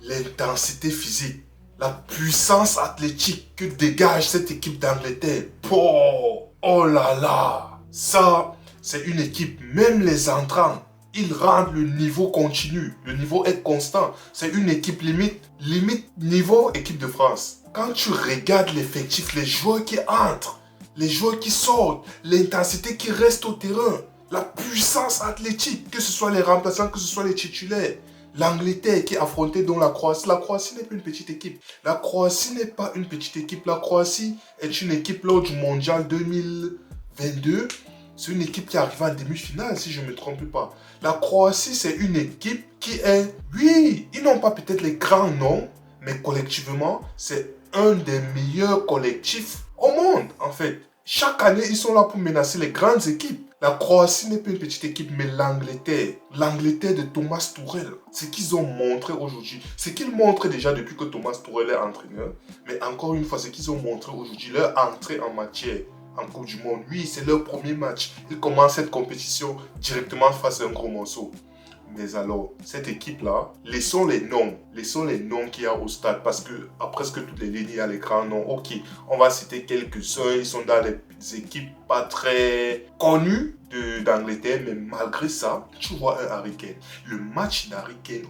l'intensité physique, la puissance athlétique que dégage cette équipe d'Angleterre. Oh là là, ça, c'est une équipe, même les entrants, ils rendent le niveau continu, le niveau est constant. C'est une équipe limite niveau équipe de France. Quand tu regardes l'effectif, les joueurs qui entrent, les joueurs qui sortent, l'intensité qui reste au terrain, la puissance athlétique, que ce soit les remplaçants, que ce soit les titulaires. L'Angleterre qui affrontait donc la Croatie. La Croatie n'est pas une petite équipe. La Croatie n'est pas une petite équipe. La Croatie est une équipe lors du mondial 2022. C'est une équipe qui arrive en demi-finale, si je ne me trompe pas. La Croatie, c'est une équipe qui est... Oui, ils n'ont pas peut-être les grands noms, mais collectivement, c'est un des meilleurs collectifs au monde, en fait. Chaque année, ils sont là pour menacer les grandes équipes. La Croatie n'est pas une petite équipe, mais l'Angleterre de Thomas Tuchel, ce qu'ils ont montré aujourd'hui, ce qu'ils montrent déjà depuis que Thomas Tuchel est entraîneur, mais encore une fois, ce qu'ils ont montré aujourd'hui, leur entrée en matière, en Coupe du Monde, oui, c'est leur premier match. Ils commencent cette compétition directement face à un gros morceau. Mais alors, cette équipe-là, laissons les noms qu'il y a au stade, parce que à presque toutes les lignes, il y a les grands noms. Ok, on va citer quelques-uns, ils sont dans les équipes pas très connues d'Angleterre, mais malgré ça, tu vois un Harry Kane. Le match d'Harry Kane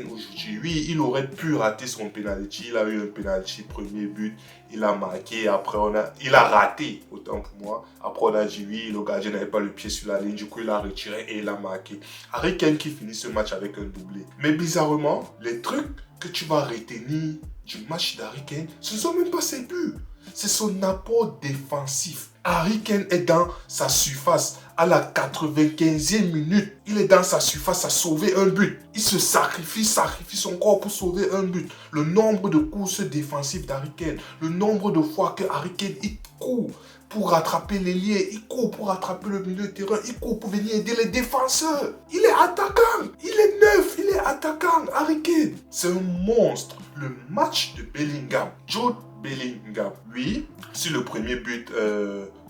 aujourd'hui, oui, il aurait pu rater son penalty. Il a eu un penalty, premier but, il a marqué, après il a raté, autant pour moi. Après on a dit oui, le gardien n'avait pas le pied sur la ligne, du coup il a retiré et il a marqué. Harry Kane qui finit ce match avec un doublé. Mais bizarrement, les trucs que tu vas retenir du match d'Harry Kane, ce ne sont même pas ses buts. C'est son apport défensif. Harry Kane est dans sa surface. À la 95e minute, il est dans sa surface à sauver un but. Il se sacrifie son corps pour sauver un but. Le nombre de courses défensives d'Harry Kane, le nombre de fois que Harry Kane il court pour rattraper l'ailier, il court pour rattraper le milieu de terrain, il court pour venir aider les défenseurs. Il est attaquant, il est neuf, il est attaquant, Harry Kane. C'est un monstre. Le match de Bellingham, Jude Bellingham, oui, sur le premier but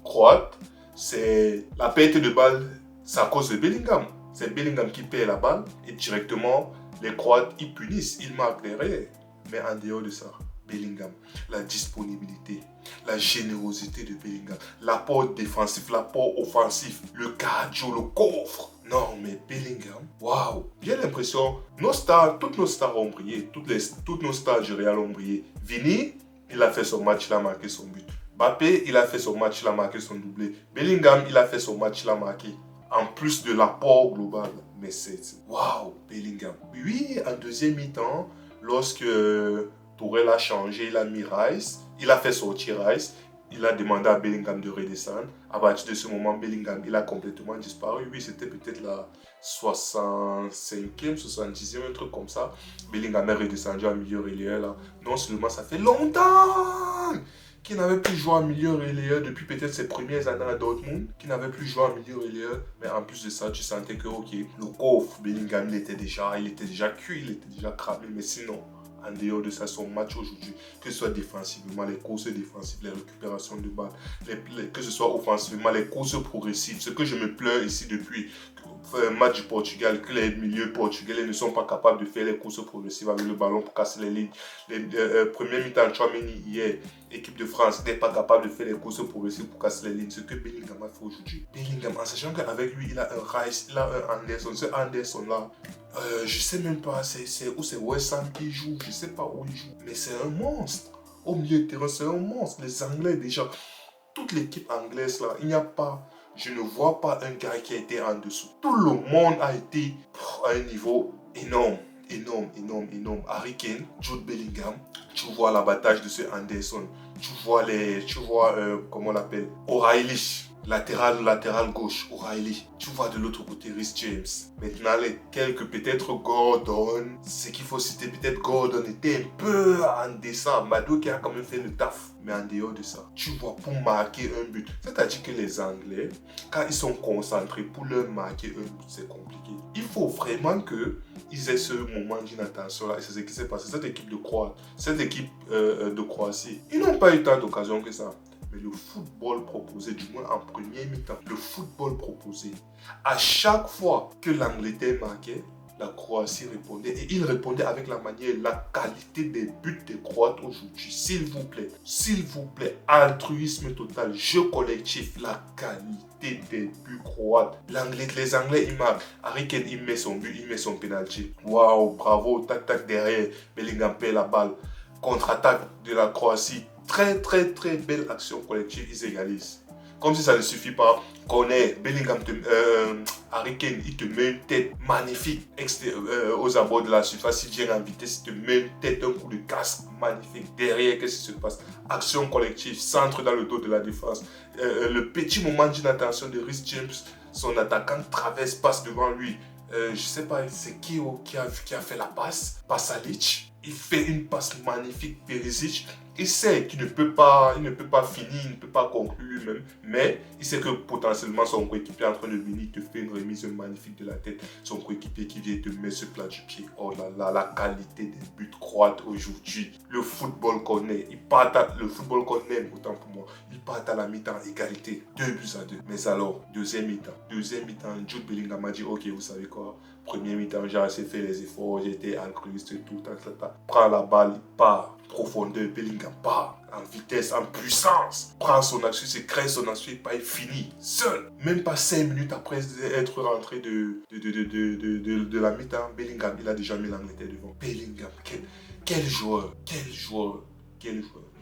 croate, c'est la perte de balle, c'est à cause de Bellingham. C'est Bellingham qui perd la balle et directement les Croates ils punissent, ils marquent derrière. Mais en dehors de ça, Bellingham, la disponibilité, la générosité de Bellingham, l'apport défensif, l'apport offensif, le cardio, le coffre. Non, mais Bellingham, waouh! J'ai l'impression, toutes nos stars ont brillé, toutes nos stars du Real ont brillé. Vini, il a fait son match, il a marqué son but. Mbappé, il a fait son match, il a marqué son doublé. Bellingham, il a fait son match, il a marqué. En plus de l'apport global. Mais c'est... Waouh, Bellingham. Oui, en deuxième mi-temps, lorsque Tourelle a changé, il a mis Rice, il a fait sortir Rice, il a demandé à Bellingham de redescendre. À partir de ce moment, Bellingham, il a complètement disparu. Oui, c'était peut-être la 65e, 70e, un truc comme ça. Bellingham est redescendu en milieu relayeur là. Non seulement ça fait longtemps qui n'avait plus joué en milieu relayeur depuis peut-être ses premières années à Dortmund, qui n'avait plus joué en milieu relayeur, mais en plus de ça, tu sentais que ok, le coffre, Bellingham, il était déjà cuit, il était déjà cramé, mais sinon, en dehors de ça, son match aujourd'hui, que ce soit défensivement, les courses défensives, les récupérations de balles, que ce soit offensivement, les courses progressives, ce que je me pleure ici depuis un match du Portugal, que les milieux portugais ne sont pas capables de faire les courses progressives avec le ballon pour casser les lignes. Les premiers mi-temps, Tchouaméni hier, équipe de France, n'est pas capable de faire les courses progressives pour casser les lignes. Ce que Bellingham a fait aujourd'hui. Bellingham, en sachant qu'avec lui, il a un Rice, il a un Anderson. Ce Anderson-là, je sais même pas, c'est West Ham qui joue, je sais pas où il joue. Mais c'est un monstre. Au milieu de terrain, c'est un monstre. Les Anglais, déjà, toute l'équipe anglaise, là, il n'y a pas... Je ne vois pas un gars qui a été en dessous. Tout le monde a été à un niveau énorme. Harry Kane, Jude Bellingham, tu vois l'abattage de ce Anderson. Tu vois comment on l'appelle, O'Reilly. Latéral gauche, O'Reilly. Tu vois de l'autre côté Reece James. Maintenant, les quelques, peut-être Gordon. Ce qu'il faut citer, peut-être Gordon était un peu en descente. Mado qui a quand même fait le taf. Mais en dehors de ça, tu vois, pour marquer un but. C'est-à-dire que les Anglais, quand ils sont concentrés pour leur marquer un but, c'est compliqué. Il faut vraiment qu'ils aient ce moment d'inattention là. Et c'est ce qui s'est passé. Cette équipe de Croatie, ils n'ont pas eu tant d'occasions que ça. Mais le football proposé, du moins en première mi-temps, le football proposé, à chaque fois que l'Angleterre marquait, la Croatie répondait. Et il répondait avec la manière, la qualité des buts des Croates aujourd'hui. S'il vous plaît, altruisme total, jeu collectif, la qualité des buts croates. Les Anglais, ils marquent. Harry Kane, il met son but, il met son penalty. Waouh, bravo, tac, tac, derrière. Bellingham paie la balle. Contre-attaque de la Croatie. Très, très, très belle action collective, ils égalisent. Comme si ça ne suffit pas, Bellingham, Harry Kane, il te met une tête magnifique aux abords de la surface. Il vient en vitesse, il te met une tête, un coup de casque magnifique. Derrière, qu'est-ce qui se passe? Action collective, centre dans le dos de la défense. Le petit moment d'inattention de Reece James, son attaquant traverse, passe devant lui. Je ne sais pas, c'est qui a fait la passe? Pasalic. Il fait une passe magnifique, Perisic. Il sait qu'il ne peut pas finir, il ne peut pas conclure lui-même, mais il sait que potentiellement son coéquipier est en train de venir, il te fait une remise magnifique de la tête, son coéquipier qui vient te mettre ce plat du pied. Oh là là, la qualité des buts croates aujourd'hui. Le football qu'on est, le football qu'on aime autant pour moi, il part à la mi-temps égalité, 2-2. Mais alors, deuxième mi-temps, Jude Bellingham a dit, ok, vous savez quoi, premier mi-temps, j'ai assez fait les efforts, j'ai été altruiste et tout, prend la balle, il part, profondeur, Bellingham part, en vitesse, en puissance, prend son action, se crée son action, il finit, seul. Même pas 5 minutes après être rentré de la mi-temps, Bellingham, il a déjà mis l'Angleterre devant. Bellingham, quel joueur.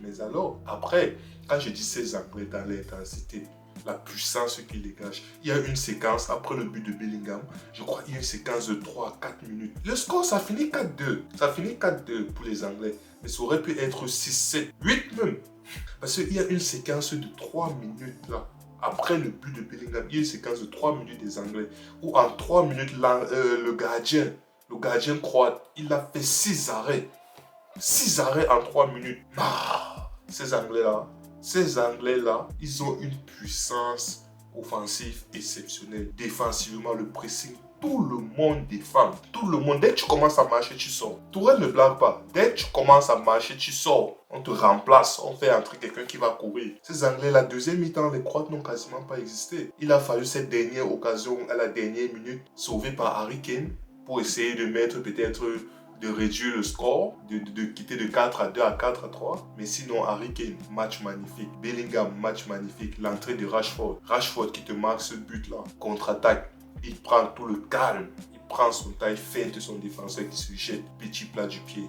Mais alors, après, quand je dis ces Anglais dans l'intensité, la puissance qu'il dégage. Il y a une séquence, après le but de Bellingham, je crois qu'il y a une séquence de 3 à 4 minutes. Le score, ça finit 4-2. Ça finit 4-2 pour les Anglais. Mais ça aurait pu être 6-7, 8 même. Parce qu'il y a une séquence de 3 minutes là. Après le but de Bellingham, il y a une séquence de 3 minutes des Anglais. Où en 3 minutes, le gardien croate, il a fait 6 arrêts. 6 arrêts en 3 minutes. Ah, ces Anglais-là, ils ont une puissance offensive exceptionnelle. Défensivement, le pressing, tout le monde défend. Tout le monde. Dès que tu commences à marcher, tu sors. Tourelle ne blague pas. Dès que tu commences à marcher, tu sors. On te remplace. On fait entrer quelqu'un qui va courir. Ces Anglais, la deuxième mi-temps, les Croates n'ont quasiment pas existé. Il a fallu cette dernière occasion, à la dernière minute, sauvée par Harry Kane, pour essayer de mettre peut-être de réduire le score, de quitter de 4-2 à 4-3. Mais sinon, Harry Kane, match magnifique. Bellingham, match magnifique. L'entrée de Rashford. Rashford qui te marque ce but-là. Contre-attaque. Il prend tout le calme. Il prend son taille, feinte son défenseur qui se jette. Petit plat du pied.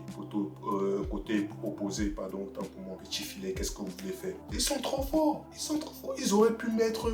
Côté opposé, pardon, autant pour moi. Petit filet, qu'est-ce que vous voulez faire? Ils sont trop forts. Ils auraient pu mettre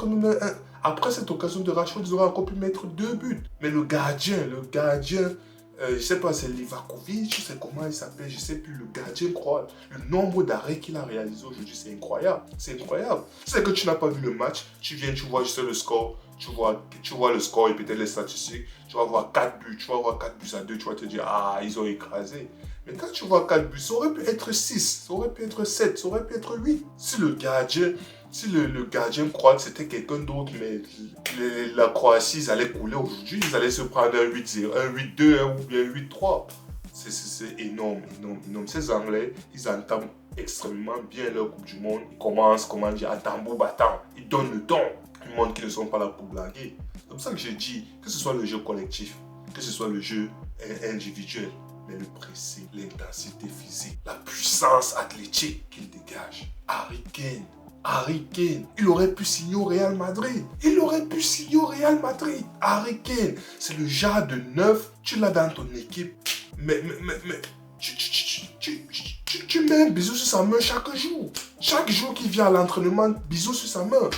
même un. Après cette occasion de Rashford, ils auraient encore pu mettre 2 buts. Mais le gardien, je ne sais pas, c'est Livakovic, je sais comment il s'appelle, je ne sais plus, le gardien croate. Le nombre d'arrêts qu'il a réalisé aujourd'hui, c'est incroyable. C'est incroyable. C'est que tu n'as pas vu le match, tu viens, tu vois juste le score, tu vois le score et peut-être les statistiques, tu vas voir 4 buts, tu vas voir 4 buts à 2, tu vas te dire, ah, ils ont écrasé. Mais quand tu vois 4 buts, ça aurait pu être 6, ça aurait pu être 7, ça aurait pu être 8. Si le gardien croate c'était quelqu'un d'autre, mais la Croatie, ils allaient couler aujourd'hui, ils allaient se prendre un 8-0, un 8-2 ou bien un 8-3. C'est énorme. Ces Anglais, ils entament extrêmement bien leur Coupe du Monde. Ils commencent, à tambour battant. Ils donnent le ton. Ils montrent qu'ils ne sont pas là pour blaguer. C'est comme ça que je dis, que ce soit le jeu collectif, que ce soit le jeu individuel, mais le pressing, l'intensité physique, la puissance athlétique qu'il dégage. Harry Kane, il aurait pu signer au Real Madrid. Harry Kane, c'est le genre de neuf, tu l'as dans ton équipe. Mais tu mets un bisou sur sa main chaque jour. Chaque jour qu'il vient à l'entraînement, bisou sur sa main.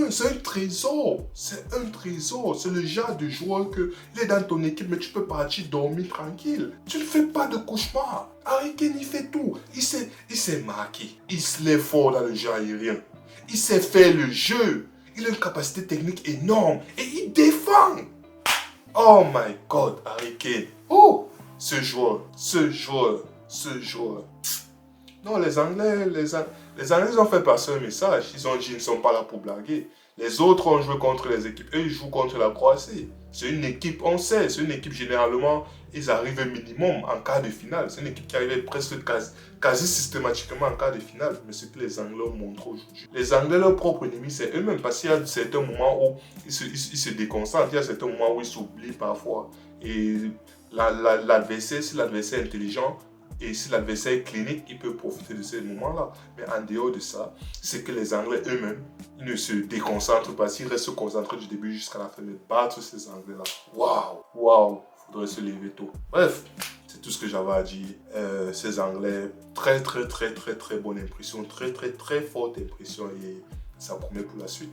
C'est un trésor. C'est le genre de joueur que il est dans ton équipe, mais tu peux partir dormir tranquille. Tu ne fais pas de cauchemar. Harry Kane, il fait tout. Il s'est marqué. Il se lève fort dans le jeu aérien. Il sait faire le jeu. Il a une capacité technique énorme. Et il défend. Oh my God, Harry Kane. Oh, ce joueur. Non, les Anglais ont fait passer un message. Ils ont dit qu'ils ne sont pas là pour blaguer. Les autres ont joué contre les équipes. Eux, ils jouent contre la Croatie. C'est une équipe, on sait, c'est une équipe généralement, ils arrivent au minimum en quart de finale. C'est une équipe qui arrive presque quasi systématiquement en quart de finale. Mais ce que les Anglais ont montré aujourd'hui. Les Anglais, leur propre ennemi, c'est eux-mêmes. Parce qu'il y a certains moments où ils se déconcentrent. Il y a certains moments où ils s'oublient parfois. Et l'adversaire, si l'adversaire est intelligent, et si l'adversaire est clinique, il peut profiter de ces moments-là. Mais en dehors de ça, c'est que les Anglais eux-mêmes, ils ne se déconcentrent pas. S'ils restent concentrés du début jusqu'à la fin, mais battre ces Anglais-là, waouh, waouh, faudrait se lever tôt. Bref, c'est tout ce que j'avais à dire. Ces Anglais, très bonne impression, très forte impression et ça promet pour la suite.